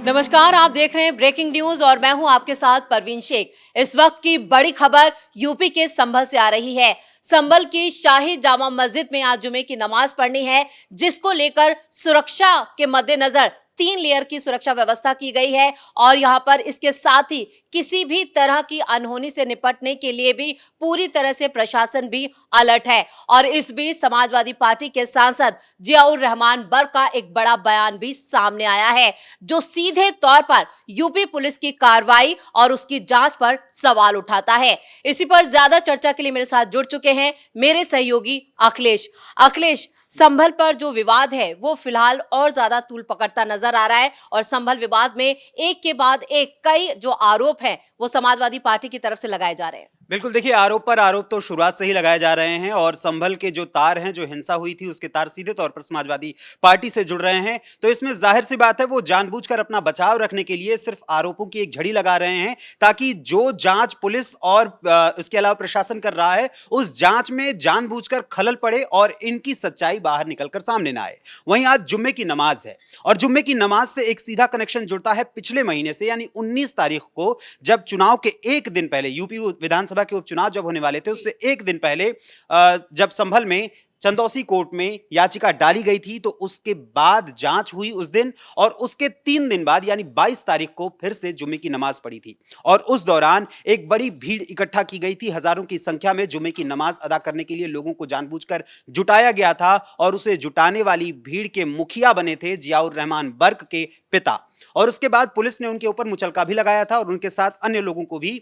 नमस्कार, आप देख रहे हैं ब्रेकिंग न्यूज और मैं हूं आपके साथ परवीन शेख। इस वक्त की बड़ी खबर यूपी के संभल से आ रही है। संभल की शाही जामा मस्जिद में आज जुमे की नमाज पढ़नी है, जिसको लेकर सुरक्षा के मद्देनजर 3 लेयर की सुरक्षा व्यवस्था की गई है और यहां पर इसके साथ ही किसी भी तरह की अनहोनी से निपटने के लिए भी पूरी तरह से प्रशासन भी अलर्ट है। और इस बीच समाजवादी पार्टी के सांसद जियाउर रहमान बर्क का एक बड़ा बयान भी सामने आया है, जो सीधे तौर पर यूपी पुलिस की कार्रवाई और उसकी जांच पर सवाल उठाता है। इसी पर ज्यादा चर्चा के लिए मेरे साथ जुड़ चुके हैं मेरे सहयोगी अखिलेश। अखिलेश, संभल पर जो विवाद है वो फिलहाल और ज्यादा तूल पकड़ता नजर आ रहा है और संभल विवाद में एक के बाद एक कई जो आरोप हैं वो समाजवादी पार्टी की तरफ से लगाए जा रहे हैं। बिल्कुल, देखिए आरोप पर आरोप तो शुरुआत से ही लगाए जा रहे हैं और संभल के जो तार हैं, जो हिंसा हुई थी उसके तार सीधे तौर पर समाजवादी पार्टी से जुड़ रहे हैं। तो इसमें जाहिर सी बात है वो जानबूझकर अपना बचाव रखने के लिए सिर्फ आरोपों की एक झड़ी लगा रहे हैं, ताकि जो जांच पुलिस और उसके अलावा प्रशासन कर रहा है उस जांच में जानबूझकर खलल पड़े और इनकी सच्चाई बाहर निकलकर सामने ना आए। वहीं आज जुम्मे की नमाज है और जुम्मे की नमाज से एक सीधा कनेक्शन जुड़ता है पिछले महीने से, यानी 19 तारीख को, जब चुनाव के एक दिन पहले यूपी विधानसभा के उपचुनाव जब होने वाले थे उससे एक दिन पहले जब संभल में चंदौसी कोर्ट में याचिका डाली गई थी, तो उसके बाद जांच हुई उस दिन और उसके 3 दिन बाद यानी 22 तारीख को फिर से जुम्मे की नमाज पढ़ी थी और उस दौरान एक बड़ी भीड़ इकट्ठा की गई थी। हजारों की संख्या में जुम्मे की नमाज अदा करने के लिए लोगों को जानबूझकर जुटाया गया था और उसे जुटाने वाली भीड़ के मुखिया बने थे जियाउर रहमान बर्क के पिता। और उसके बाद पुलिस ने उनके ऊपर मुचलका भी लगाया था और उनके साथ अन्य लोगों को भी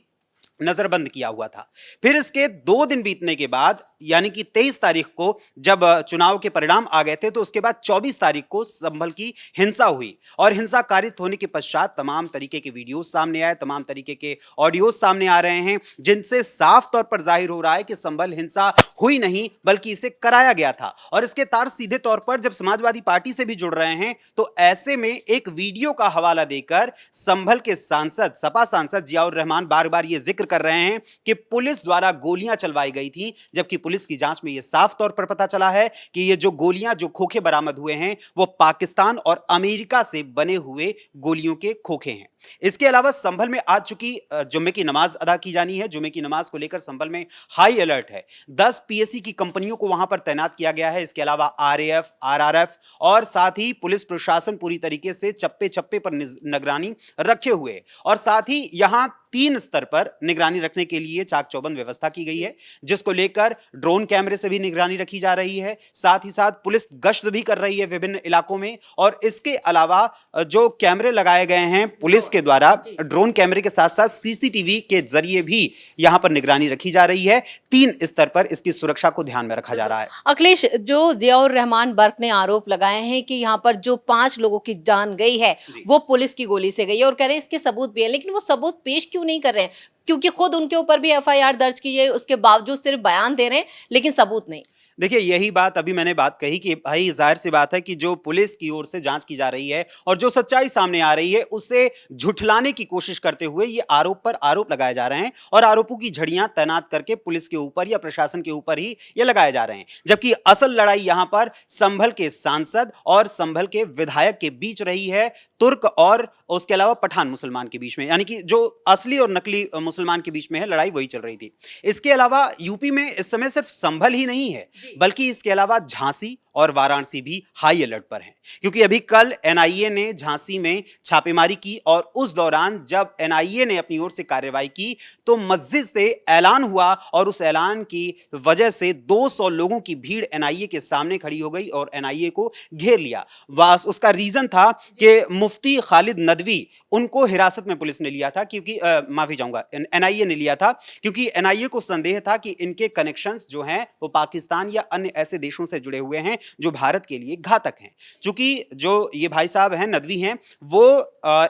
नजरबंद किया हुआ था। फिर इसके 2 दिन बीतने के बाद यानी कि 23 तारीख को जब चुनाव के परिणाम आ गए थे, तो उसके बाद 24 तारीख को संभल की हिंसा हुई और हिंसा कारित होने के पश्चात तमाम तरीके के वीडियो सामने आए, तमाम तरीके के ऑडियो सामने आ रहे हैं, जिनसे साफ तौर पर जाहिर हो रहा है कि संभल हिंसा हुई नहीं बल्कि इसे कराया गया था। और इसके तार सीधे तौर पर जब समाजवादी पार्टी से भी जुड़ रहे हैं, तो ऐसे में एक वीडियो का हवाला देकर संभल के सांसद, सपा सांसद जियाउर रहमान बार बार यह जिक्र कर रहे हैं कि पुलिस द्वारा गोलियां चलवाई गई थी, जबकि पुलिस की जांच में यह साफ तौर पर पता चला है कि ये जो गोलियां, जो खोखे बरामद हुए हैं, वो पाकिस्तान और अमेरिका से बने हुए गोलियों के खोखे हैं। इसके अलावा संभल में आज चुकी जुम्मे की नमाज अदा की जानी है। जुम्मे की नमाज को लेकर संभल में हाई अलर्ट है। 10 पीएसी की कंपनियों को वहां पर तैनात किया गया है। इसके अलावा आरएएफ, आरआरएफ और साथ ही पुलिस प्रशासन पूरी तरीके से चप्पे चप्पे पर निगरानी रखे हुए और साथ ही यहां 3 स्तर पर निगरानी रखने के लिए चाक चौबंद व्यवस्था की गई है, जिसको लेकर ड्रोन कैमरे से भी निगरानी रखी जा रही है। साथ ही साथ पुलिस गश्त भी कर रही है विभिन्न इलाकों में और इसके अलावा जो कैमरे लगाए गए हैं पुलिस के द्वारा, ड्रोन कैमरे के साथ साथ सीसीटीवी के जरिए भी यहां पर निगरानी रखी जा रही है। 3 स्तर पर इसकी सुरक्षा को ध्यान में रखा जा रहा है। अखिलेश, जो जियाउर रहमान बर्क ने आरोप लगाए हैं कि यहाँ पर जो 5 लोगों की जान गई है वो पुलिस की गोली से गई है और कह रहे हैं इसके सबूत भी है, लेकिन वो सबूत पेश क्यों नहीं कर रहे हैं? क्योंकि खुद उनके ऊपर भी एफआईआर दर्ज की है, उसके बावजूद सिर्फ बयान दे रहे हैं लेकिन सबूत नहीं। देखिए, यही बात अभी मैंने बात कही कि भाई जाहिर सी बात है कि जो पुलिस की ओर से जांच की जा रही है और जो सच्चाई सामने आ रही है उसे झुठलाने की कोशिश करते हुए ये आरोप पर आरोप लगाए जा रहे हैं और आरोपों की झड़ियां तैनात करके पुलिस के ऊपर या प्रशासन के ऊपर ही ये लगाए जा रहे हैं, जबकि असल लड़ाई यहां पर संभल के सांसद और संभल के विधायक के बीच रही है, तुर्क और उसके अलावा पठान मुसलमान के बीच में, यानी कि जो असली और नकली मुसलमान के बीच में है लड़ाई, वही चल रही थी। इसके अलावा यूपी में इस समय सिर्फ संभल ही नहीं है बल्कि इसके अलावा झांसी और वाराणसी भी हाई अलर्ट पर हैं, क्योंकि अभी कल एनआईए ने झांसी में छापेमारी की और उस दौरान जब एनआईए ने अपनी ओर से कार्रवाई की तो मस्जिद से ऐलान हुआ और उस ऐलान की वजह से 200 लोगों की भीड़ एनआईए के सामने खड़ी हो गई और एनआईए को घेर लिया। बस उसका रीजन था कि मुफ्ती खालिद नदवी, उनको हिरासत में पुलिस ने लिया था, क्योंकि माफी चाहूंगा, एनआईए ने लिया था, क्योंकि एनआईए को संदेह था कि इनके कनेक्शंस जो हैं वो पाकिस्तान या अन्य ऐसे देशों से जुड़े हुए हैं जो भारत के लिए घातक हैं। चूंकि जो ये भाई साहब हैं, नदवी हैं, वो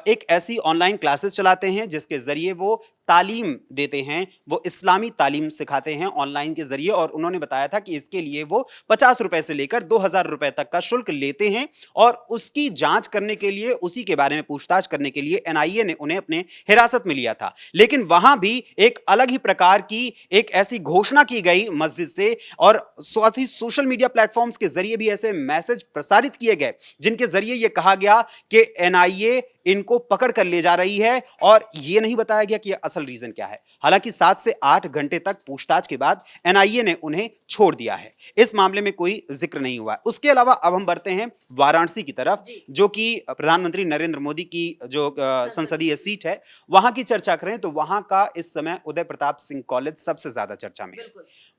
एक ऐसी ऑनलाइन क्लासेस चलाते हैं जिसके जरिए वो तालीम देते हैं, वो इस्लामी तालीम सिखाते हैं ऑनलाइन के जरिए और उन्होंने बताया था कि इसके लिए वो 50 रुपए से लेकर 2000 रुपए तक का शुल्क लेते हैं और उसकी जांच करने के लिए, उसी के बारे में पूछताछ करने के लिए एनआईए ने उन्हें अपने हिरासत में लिया था। लेकिन वहां भी एक अलग ही प्रकार की एक ऐसी घोषणा की गई मस्जिद से और साथ ही सोशल मीडिया प्लेटफॉर्म्स के जरिए भी ऐसे मैसेज प्रसारित किए गए जिनके जरिए यह कहा गया कि एनआईए इनको पकड़ कर ले जा रही है और ये नहीं बताया गया कि असल रीजन क्या है। हालांकि 7 से 8 घंटे तक पूछताछ के बाद एनआईए ने उन्हें छोड़ दिया है। इस मामले में कोई जिक्र नहीं हुआ। उसके अलावा अब हम बढ़ते हैं वाराणसी की तरफ, जो कि प्रधानमंत्री नरेंद्र मोदी की जो संसदीय सीट है, वहां की चर्चा करें तो वहां का इस समय उदय प्रताप सिंह कॉलेज सबसे ज्यादा चर्चा में है।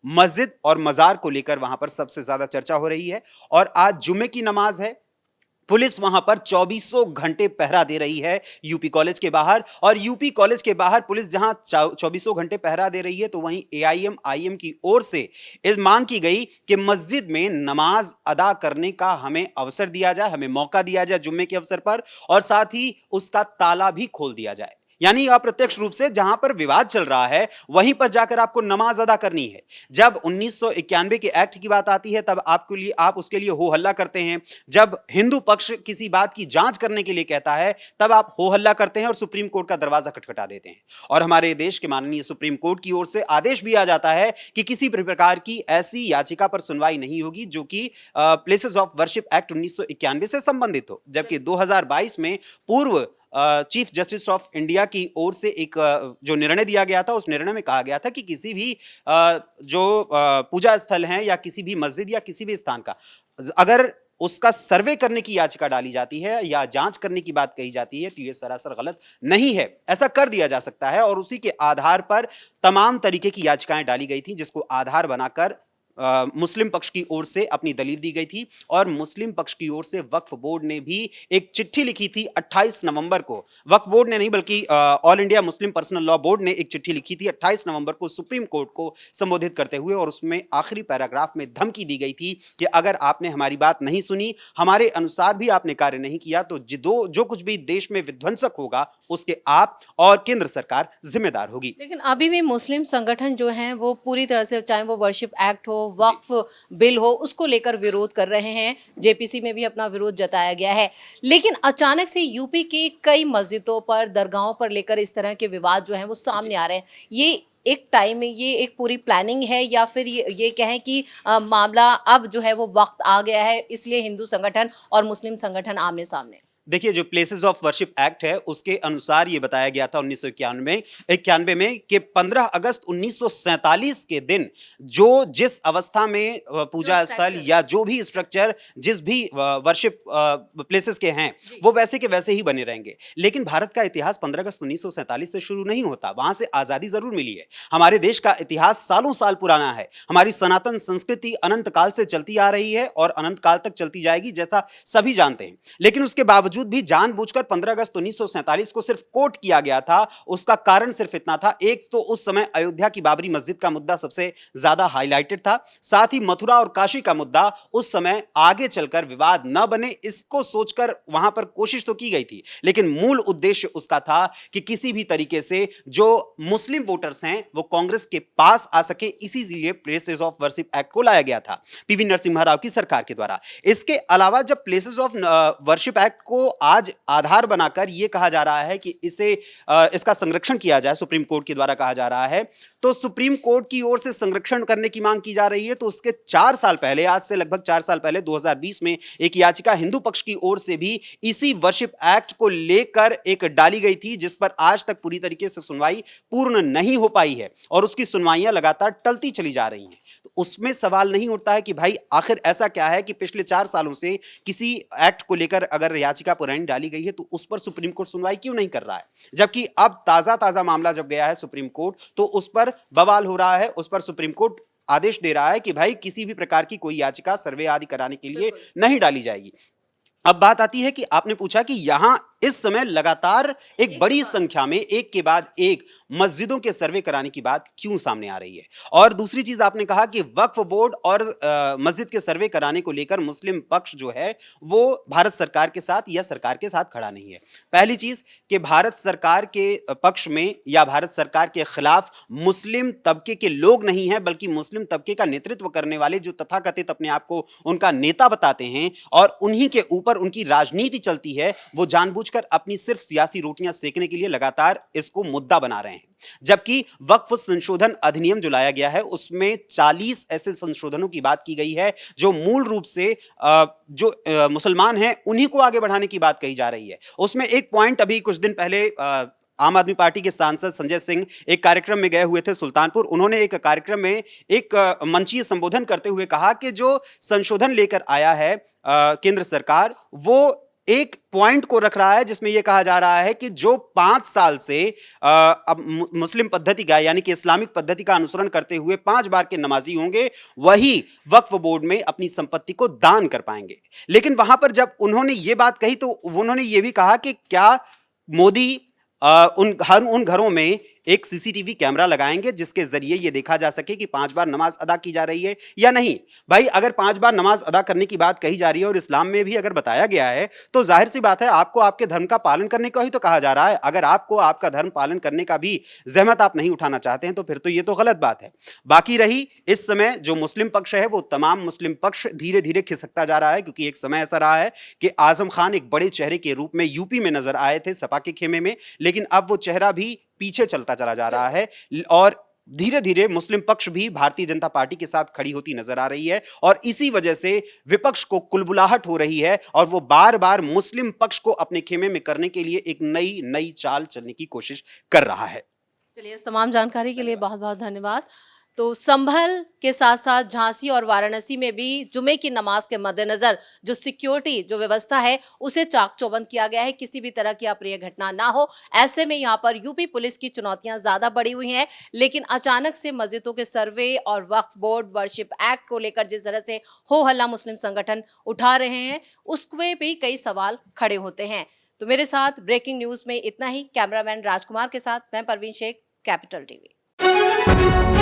मस्जिद और मजार को लेकर वहां पर सबसे ज्यादा चर्चा हो रही है और आज जुम्मे की नमाज है। पुलिस वहां पर 2400 घंटे पहरा दे रही है यूपी कॉलेज के बाहर, और यूपी कॉलेज के बाहर पुलिस जहां 2400 घंटे पहरा दे रही है तो वहीं एआईएम की ओर से इस मांग की गई कि मस्जिद में नमाज अदा करने का हमें अवसर दिया जाए, हमें मौका दिया जाए जुम्मे के अवसर पर, और साथ ही उसका ताला भी खोल दिया जाए। यानी अप्रत्यक्ष रूप से जहां पर विवाद चल रहा है वहीं पर जाकर आपको नमाज अदा करनी है। जब 1991 के एक्ट की बात आती है तब आप उसके लिए हो हल्ला करते हैं। जब हिंदू पक्ष किसी बात की जांच करने के लिए कहता है तब आप हो हल्ला करते हैं और सुप्रीम कोर्ट का दरवाजा खटखटा देते हैं। और हमारे देश के माननीय सुप्रीम कोर्ट की ओर से आदेश भी आ जाता है कि किसी भी प्रकार की ऐसी याचिका पर सुनवाई नहीं होगी जो कि प्लेसेस ऑफ वर्शिप एक्ट 1991 से संबंधित हो। जबकि 2022 में पूर्व चीफ जस्टिस ऑफ इंडिया की ओर से एक जो निर्णय दिया गया था, उस निर्णय में कहा गया था कि किसी भी जो पूजा स्थल है या किसी भी मस्जिद या किसी भी स्थान का अगर उसका सर्वे करने की याचिका डाली जाती है या जांच करने की बात कही जाती है तो यह सरासर गलत नहीं है, ऐसा कर दिया जा सकता है। और उसी के आधार पर तमाम तरीके की याचिकाएं डाली गई थी जिसको आधार बनाकर मुस्लिम पक्ष की ओर से अपनी दलील दी गई थी। और मुस्लिम पक्ष की ओर से वक्फ बोर्ड ने भी एक चिट्ठी लिखी थी 28 नवंबर को। वक्फ बोर्ड ने नहीं बल्कि all India Muslim personal law board ने एक चिट्ठी लिखी थी 28 नवंबर को सुप्रीम कोर्ट को संबोधित करते हुए, और उसमें आखिरी पैराग्राफ में धमकी दी गई थी कि अगर आपने हमारी बात नहीं सुनी, हमारे अनुसार भी आपने कार्य नहीं किया तो जो कुछ भी देश में विध्वंसक होगा उसके आप और केंद्र सरकार जिम्मेदार होगी। लेकिन अभी भी मुस्लिम संगठन जो हैं वो पूरी तरह से, चाहे वो वर्शिप एक्ट हो, वक्फ बिल हो, उसको लेकर विरोध कर रहे हैं। जेपीसी में भी अपना विरोध जताया गया है। लेकिन अचानक से यूपी की कई मस्जिदों पर, दरगाहों पर लेकर इस तरह के विवाद जो हैं वो सामने आ रहे हैं। ये एक टाइम में ये एक पूरी प्लानिंग है या फिर ये कहें कि मामला अब जो है वो वक्त आ गया है, इसलिए हिंदू संगठन और मुस्लिम संगठन आमने सामने? देखिए, जो प्लेसेस ऑफ वर्शिप एक्ट है उसके अनुसार ये बताया गया था 1991 में कि 15 अगस्त 1947 के दिन जिस अवस्था में पूजा स्थल या जो भी स्ट्रक्चर जिस भी वर्शिप प्लेसेस के हैं वो वैसे के वैसे ही बने रहेंगे। लेकिन भारत का इतिहास 15 अगस्त 1947 से शुरू नहीं होता, वहां से आजादी जरूर मिली है। हमारे देश का इतिहास सालों साल पुराना है। हमारी सनातन संस्कृति अनंत काल से चलती आ रही है और अनंत काल तक चलती जाएगी, जैसा सभी जानते हैं। लेकिन उसके बावजूद भी जानबूझकर 15 अगस्त 1947 को सिर्फ कोट किया गया था। उसका कारण सिर्फ इतना था, एक तो उस समय अयोध्या की बाबरी मस्जिद का मुद्दा सबसे ज्यादा हाईलाइटेड था, साथ ही मथुरा और काशी का मुद्दा उस समय आगे चलकर विवाद न बने, इसको सोचकर वहां पर कोशिश तो की गई थी। लेकिन मूल उद्देश्य उसका था कि किसी भी तरीके से जो मुस्लिम वोटर्स हैं वो कांग्रेस के पास आ सके, इसीलिए प्लेसेस ऑफ वर्शिप एक्ट को लाया गया था पीवी नरसिम्हा राव की सरकार के द्वारा। इसके अलावा जब प्लेसेस ऑफ वर्शिप एक्ट को आज आधार बनाकर यह कहा जा रहा है कि इसका संरक्षण किया जाए, सुप्रीम कोर्ट के द्वारा कहा जा रहा है, तो सुप्रीम कोर्ट की ओर से संरक्षण करने की मांग की जा रही है। तो उसके 4 साल पहले, आज से लगभग 4 साल पहले 2020 में एक याचिका हिंदू पक्ष की ओर से भी इसी वर्शिप एक्ट को लेकर एक डाली गई थी, जिस पर आज तक पूरी तरीके से सुनवाई पूर्ण नहीं हो पाई है और उसकी सुनवाइयां लगातार टलती चली जा रही हैं। तो उसमें सवाल नहीं उठता है कि भाई आखिर ऐसा क्या है कि पिछले 4 सालों से किसी एक्ट को लेकर अगर याचिका पुरानी डाली गई है तो उस पर सुप्रीम कोर्ट सुनवाई क्यों नहीं कर रहा है, जबकि अब ताजा मामला जब गया है सुप्रीम कोर्ट तो उस पर बवाल हो रहा है। उस पर सुप्रीम कोर्ट आदेश दे रहा है कि भाई किसी भी प्रकार की कोई याचिका सर्वे आदि कराने के लिए नहीं डाली जाएगी। अब बात आती है कि आपने पूछा कि यहां इस समय लगातार एक बड़ी संख्या में एक के बाद एक मस्जिदों के सर्वे कराने की बात क्यों सामने आ रही है। और दूसरी चीज आपने कहा कि वक्फ बोर्ड और मस्जिद के सर्वे कराने को लेकर मुस्लिम पक्ष जो है वो भारत सरकार के साथ या सरकार के साथ खड़ा नहीं है। पहली चीज कि भारत सरकार के पक्ष में या भारत सरकार के खिलाफ मुस्लिम तबके के लोग नहीं है, बल्कि मुस्लिम तबके का नेतृत्व करने वाले जो तथाकथित अपने आप को उनका नेता बताते हैं और उन्हीं के ऊपर उनकी राजनीति चलती है, वो जानबूझ जानबूझकर अपनी सिर्फ सियासी रोटियां सेकने के लिए लगातार इसको मुद्दा बना रहे हैं। जबकि वक्फ संशोधन अधिनियम जो लाया गया है उसमें 40 ऐसे संशोधनों की बात की गई है जो मूल रूप से जो मुसलमान हैं उन्हीं को आगे बढ़ाने की बात कही जा रही है। उसमें एक पॉइंट अभी कुछ दिन पहले आम आदमी पार्टी के सांसद संजय सिंह एक कार्यक्रम में गए हुए थे सुल्तानपुर। उन्होंने एक कार्यक्रम में एक मंचीय संबोधन करते हुए कहा कि जो संशोधन लेकर आया है केंद्र सरकार, वो एक पॉइंट को रख रहा है जिसमें यह कहा जा रहा है कि जो 5 साल से अब मुस्लिम पद्धति का यानी कि इस्लामिक पद्धति का अनुसरण करते हुए 5 बार के नमाजी होंगे, वही वक्फ बोर्ड में अपनी संपत्ति को दान कर पाएंगे। लेकिन वहां पर जब उन्होंने ये बात कही तो उन्होंने ये भी कहा कि क्या मोदी उन घरों में एक सीसीटीवी कैमरा लगाएंगे जिसके जरिए यह देखा जा सके कि 5 बार नमाज अदा की जा रही है या नहीं। भाई, अगर 5 बार नमाज अदा करने की बात कही जा रही है और इस्लाम में भी अगर बताया गया है तो जाहिर सी बात है आपको आपके धर्म का पालन करने का ही तो कहा जा रहा है। अगर आपको आपका धर्म पालन करने का भी जहमत आप नहीं उठाना चाहते हैं तो फिर तो ये तो गलत बात है। बाकी रही इस समय जो मुस्लिम पक्ष है, वो तमाम मुस्लिम पक्ष धीरे धीरे खिसकता जा रहा है, क्योंकि एक समय ऐसा रहा है कि आजम खान एक बड़े चेहरे के रूप में यूपी में नजर आए थे सपा के खेमे में, लेकिन अब वो चेहरा भी पीछे चलता चला जा रहा है और धीरे धीरे मुस्लिम पक्ष भी भारतीय जनता पार्टी के साथ खड़ी होती नजर आ रही है। और इसी वजह से विपक्ष को कुलबुलाहट हो रही है और वो बार बार मुस्लिम पक्ष को अपने खेमे में करने के लिए एक नई चाल चलने की कोशिश कर रहा है। चलिए, इस तमाम जानकारी के लिए बहुत बहुत धन्यवाद। तो संभल के साथ साथ झांसी और वाराणसी में भी जुमे की नमाज के मद्देनजर जो सिक्योरिटी जो व्यवस्था है उसे चाक चौबंद किया गया है, किसी भी तरह की अप्रिय घटना ना हो। ऐसे में यहाँ पर यूपी पुलिस की चुनौतियां ज्यादा बढ़ी हुई हैं, लेकिन अचानक से मस्जिदों के सर्वे और वक्फ बोर्ड वर्शिप एक्ट को लेकर जिस तरह से हो हल्ला मुस्लिम संगठन उठा रहे हैं उसमें भी कई सवाल खड़े होते हैं। तो मेरे साथ ब्रेकिंग न्यूज में इतना ही। कैमरामैन राजकुमार के साथ मैं परवीन शेख, कैपिटल टीवी।